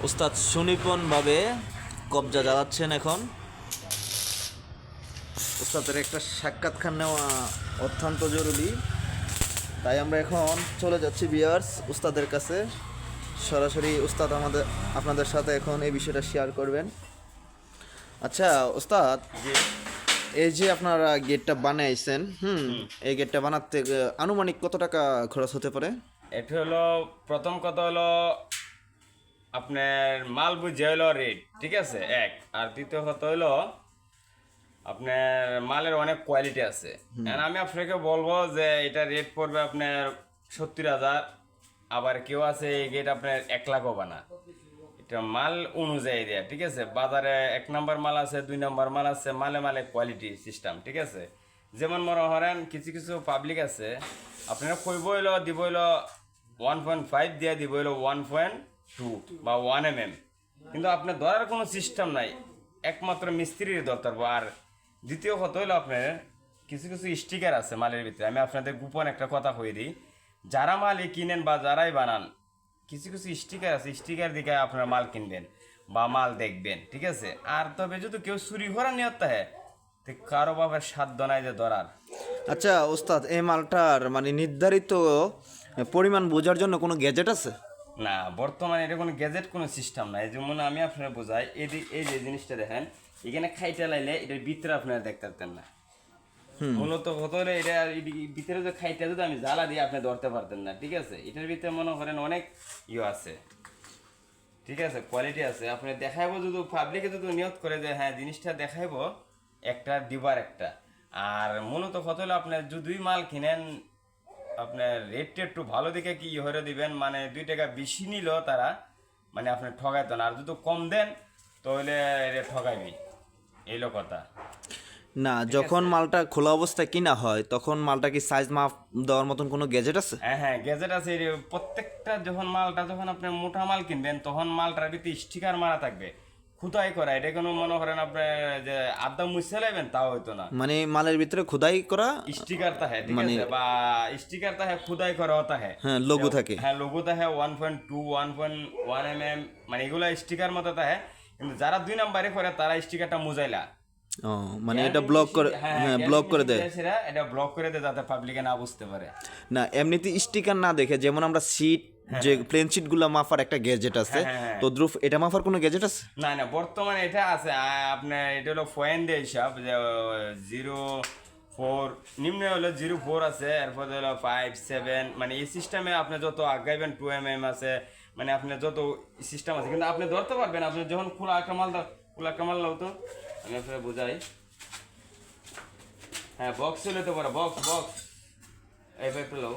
ওস্তাদ সুনিপুণভাবে কবজা জ্বালাচ্ছেন এখন। ওস্তাদের একটা সাক্ষাৎকার নেওয়া অত্যন্ত জরুরি, তাই আমরা এখন চলে যাচ্ছি ভিউয়ার্স উস্তাদের কাছে। সরাসরি উস্তাদ আপনাদের সাথে এখন এই বিষয়টা শেয়ার করবেন। আচ্ছা ওস্তাদ, এই যে আপনারা গেটটা বানাইছেন, এই গেটটা বানাতে আনুমানিক কত টাকা খরচ হতে পারে? এটা হলো প্রথম কথা হলো আপনার মাল বুঝে হলো রেট, ঠিক আছে এক। আর দ্বিতীয় কথা হলো আপনার মালের অনেক কোয়ালিটি আছে। আমি আপনাকে বলবো যে এটা রেট পড়বে আপনার 70,000। আবার কেউ আছে এই গেট আপনার 1,00,000 বানা। এটা মাল অনুযায়ী দেয়া, ঠিক আছে। বাজারে 1 নম্বর মাল আছে, 2 নম্বর মাল আছে, মালে মালে কোয়ালিটি সিস্টেম, ঠিক আছে। যেমন মনে করেন কিছু কিছু পাবলিক আছে আপনারা কইব হইলো দিব হইলো 1.5 দিয়ে দিব হইলো 1.2 বা 1 mm, কিন্তু আপনার ধরার কোনো সিস্টেম নাই, একমাত্র মিস্ত্রির দরকার। আর দ্বিতীয় কথা হইলো আপনার কিছু কিছু স্টিকার আছে মালের ভিতরে। আমি আপনাদের গোপন একটা কথা কই দিই, যারা মালই কিনেন বা যারাই বানান, কিছু কিছু স্টিকার আছে, স্টিকার দিকে আপনার মাল কিনবেন বা মাল দেখবেন, ঠিক আছে। আর তবে যদি কেউ চুরি করার নিয়ত থাকে তো কারো বাবার সাধ্য নাই যে ধরার। আচ্ছা ওস্তাদ, এই মালটার মানে নির্ধারিত পরিমাণ বোঝার জন্য কোনো গ্যাজেট আছে? না, বর্তমানে এটা কোনো গ্যাজেট কোনো সিস্টেম নাই। যেমন আমি আপনার বোঝাই, এই যে জিনিসটা দেখেন, এখানে খাইটা লাইলে এটার ভিতরে আপনারা দেখতে পারতেন না। মূলত কত হলে এটা ভিতরে যে খাইটা যদি আমি জ্বালা দিয়ে আপনি ধরতে পারতেন না, ঠিক আছে। এটার ভিতরে মনে করেন অনেক আছে, ঠিক আছে, কোয়ালিটি আছে। আপনি দেখাইবো যদি পাবলিকে যদি নিয়ত করে যে হ্যাঁ জিনিসটা দেখাইবো একটা দিবার একটা। আর মূলত কত হলে আপনার যদি মাল কিনেন আপনার রেটটা একটু ভালো দিকে কি হরে দিবেন, মানে 2 টাকা বেশি নিল তারা, মানে আপনি ঠগাইতো না। আর যদি কম দেন তাহলে এটা ঠগাইবি, এইলো কথা। না, যখন মালটা খোলা অবস্থায় কিনা হয় তখন মালটা কি সাইজ মাপ দেওয়ার মতন কোনো গ্যাজেট আছে? হ্যাঁ হ্যাঁ, গ্যাজেট আছে। প্রত্যেকটা যখন আপনি মোটা মাল কিনবেন তখন মালটার ভিতরে স্টিকার মারা থাকবে, খুদাই করা। এটা কোনো মনে করেন আপনার যে আদা মুছে লাইবেন তাও হইতো না, মানে মালের ভিতরে খোদাই করা স্টিকার তাহে, ঠিক আছে, বা স্টিকার তাহে খুদাই করা তাহে। হ্যাঁ, লোগো থাকে। হ্যাঁ, লোগো তাহে 1.2 1.1 mm, মানে এগুলা স্টিকার মতো তাহে। কিন্তু যারা 2 নাম্বারে করে তারা স্টিকারটা মুজাইলা, ও মানে এটা ব্লক করে, হ্যাঁ ব্লক করে দেয়। এটা ব্লক করে দেয় যাতে পাবলিকে না বুঝতে পারে। না, এমনিতে স্টিকার না দেখে, যেমন আমরা সিট যে প্লেন সিট গুলা মাপার একটা গ্যাজেট আছে, তো দ্রুফ এটা মাপার কোনো গ্যাজেট আছে? না না, বর্তমানে এটা আছে আপনার, এটা হলো পয়েন্ট দিয়ে হিসাব যে 0.4 নিম্ন হলো 0.4 আছে, এরপর হলো 5.7, মানে এই সিস্টেমে আপনি যত আগাইবেন 2 mm আছে, মানে আপনার যত সিস্টেম আছে। কিন্তু আপনি ধরতে পারবেন আপনি যখন খোলা একটা মাল লাও তো আমি আপনাকে বোঝাই। হ্যাঁ, বক্স চলে তো পারে, বক্স এই পাইপটা লাও।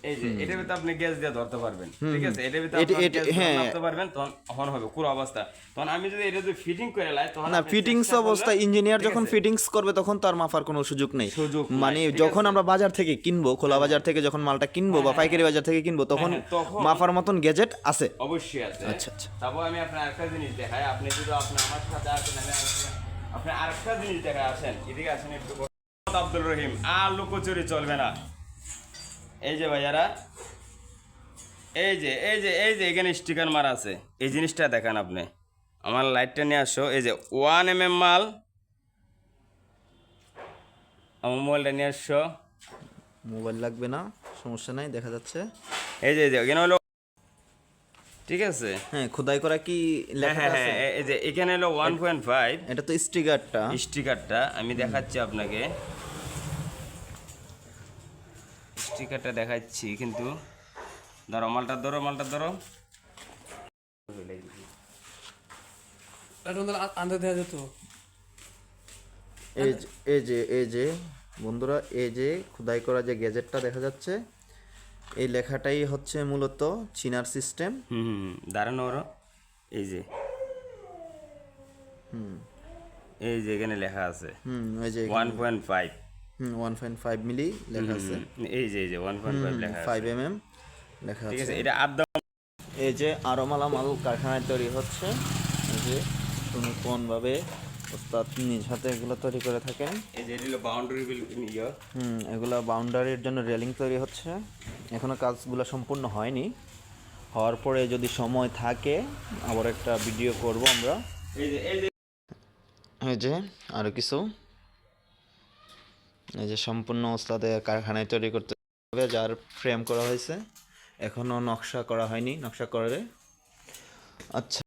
এই যে এটার ভিতরে আপনি গ্যাস দিয়ে ধরতে পারবেন, ঠিক আছে। এটার ভিতরে আপনি গ্যাস দিয়ে ধরতে পারবেন, তখন অন হবে পুরো অবস্থা। তখন আমি যদি এটা যদি ফিটিং করে লাই, তখন না, ফিটিংস অবস্থা ইঞ্জিনিয়ার যখন ফিটিংস করবে তখন তার মাপার কোনো সুযোগ নেই। মানে যখন আমরা বাজার থেকে কিনবো, খোলা বাজার থেকে যখন মালটা কিনবো বা পাইকারি বাজার থেকে কিনবো, তখন মাপার মতন গ্যাজেট আছে? অবশ্যই আছে। আচ্ছা আচ্ছা। তারপর আমি আপনার আরেকটা জিনিস দেখাই, আপনি যদি আপনি আমার সাথে আসেন, আপনি আরেকটা জিনিস দেখায় আসেন, এদিকে আসেন একটু। আব্দুল রহিম, আর লুকোচুরি চলবে না। এই যে ভাইয়ারা, এই যে এখানে স্টিকার মারা আছে, এই জিনিসটা দেখান আপনি। আমার লাইটটা নিয়ে আসো। এই যে 1 mm মাল, আমার মোবাইলটা নিয়ে আসো। মোবাইল লাগবে না, সমস্যা নাই, দেখা যাচ্ছে। এই যে এখানে হলো, ঠিক আছে। হ্যাঁ, খোদাই করা কি লেখা আছে? হ্যাঁ, এই যে এখানে হলো 1.5। এটা তো স্টিকারটা আমি দেখাচ্ছি আপনাকে, স্টিকারটা দেখাচ্ছি। কিন্তু মালটা ধরো। এই যে বন্ধুরা, এই যে খোদাই করা যে গ্যাজেটটা দেখা যাচ্ছে, এই লেখাটাই হচ্ছে মূলত চিনার সিস্টেম। দাঁড়ানো ওর, এই যে এখানে লেখা আছে ওই যে 1.5। 1.5 মিলি লেখা আছে। এই যে 1.5 লেখা আছে, 5 mm লেখা ঠিক আছে। আছে। এটা আদা। এই যে আরো মালামাল কারখানায় তৈরি হচ্ছে, এই যে সুনিপুণভাবে ওস্তাদ নিজ হাতে এগুলো তৈরি করে থাকেন। এই যে এটা হলো বাউন্ডারি এগুলো বাউন্ডারির জন্য রেলিং তৈরি হচ্ছে, এখনো কাজগুলো সম্পূর্ণ হয়নি। হওয়ার পরে যদি সময় থাকে আবার একটা ভিডিও করব আমরা। এই যে আরও কিছু, এই যে সম্পূর্ণ ওস্তাদের কারখানায় তৈরি করতে হবে, যার ফ্রেম করা হয়েছে, এখনও নকশা করা হয়নি, নকশা করে। আচ্ছা,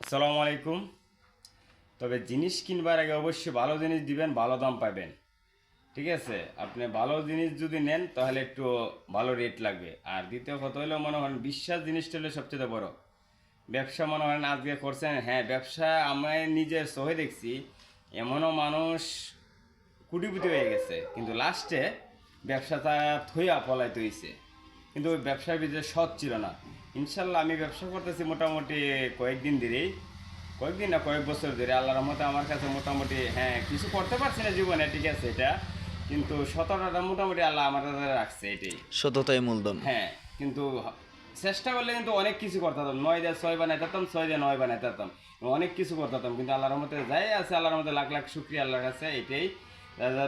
আসসালামু আলাইকুম। তবে জিনিস কিনবার আগে অবশ্যই ভালো জিনিস দিবেন, ভালো দাম পাবেন, ঠিক আছে? আপনি ভালো জিনিস যদি নেন তাহলে একটু ভালো রেট লাগবে। আর দ্বিতীয় কথা হলো মনে হয় বিশ্বাস জিনিসটা হলো সবচেয়ে বড়। ব্যবসা মনে হয় আজকে করছেন, হ্যাঁ ব্যবসা আমি নিজের চোখে দেখছি, এমনও মানুষ কুটিপুটি হয়ে গেছে কিন্তু লাস্টে ব্যবসাটা থইয়া পলাইতে হইছে, কিন্তু ওই ব্যবসার ভিতরে সৎ ছিল না। ইনশাল্লাহ আমি ব্যবসা করতেছি মোটামুটি কয়েকদিন ধরেই, কয়েকদিন না কয়েক বছর ধরে। আল্লাহর রহমতে আমার কাছে মোটামুটি হ্যাঁ কিছু করতে পারছি না জীবনে, ঠিক আছে এটা, কিন্তু সততাটা মোটামুটি আল্লাহ আমার কাছে রাখছে এটাই। সততাই মূলধন। হ্যাঁ, কিন্তু চেষ্টা করলে কিন্তু অনেক কিছু করতে পারতাম, 9 দিয়ে 6 বানাইতাম, 6 দিয়ে 9 বানাইতাম, অনেক কিছু করতাম, কিন্তু আল্লাহর মধ্যে যাই আছে, আল্লাহর মধ্যে লাখ লাখ শুক্রিয়া আল্লাহর কাছে, এটাই।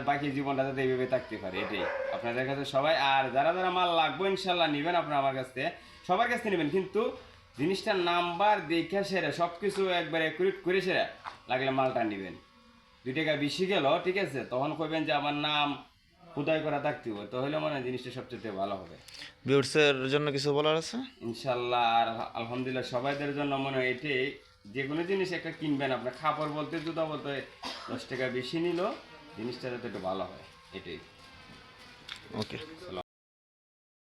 বাকি জীবনটা যাতে এইভাবে থাকতে পারে, এটাই আপনাদের কাছে সবাই। আর যারা যারা মাল লাগবে ইনশাল্লাহ নেবেন, আপনারা আমার কাছ থেকে সবার কাছ থেকে নেবেন, কিন্তু জিনিসটার নাম্বার দেখে সেরা সব কিছু একবার অ্যাকুরেট করে সেরা লাগলে মালটা নেবেন। 2 টাকা বেশি গেল, ঠিক আছে, তখন কইবেন যে আমার নাম খুদাই করা থাকতে হবে, তাহলে মনে হয় জিনিসটা সবচেয়ে ভালো হবে ভিউয়ার্সের জন্য কিছু বলার আছে? ইনশাল্লাহ। আর আলহামদুলিল্লাহ সবাইদের জন্য মনে হয় এটাই, যে কোনো জিনিস একটা কিনবেন, আপনার কাপড় বলতে জুতা বলতে 10 টাকা বেশি নিল, জিনিসটা যাতে একটু ভালো হয়, এটাই। ওকে।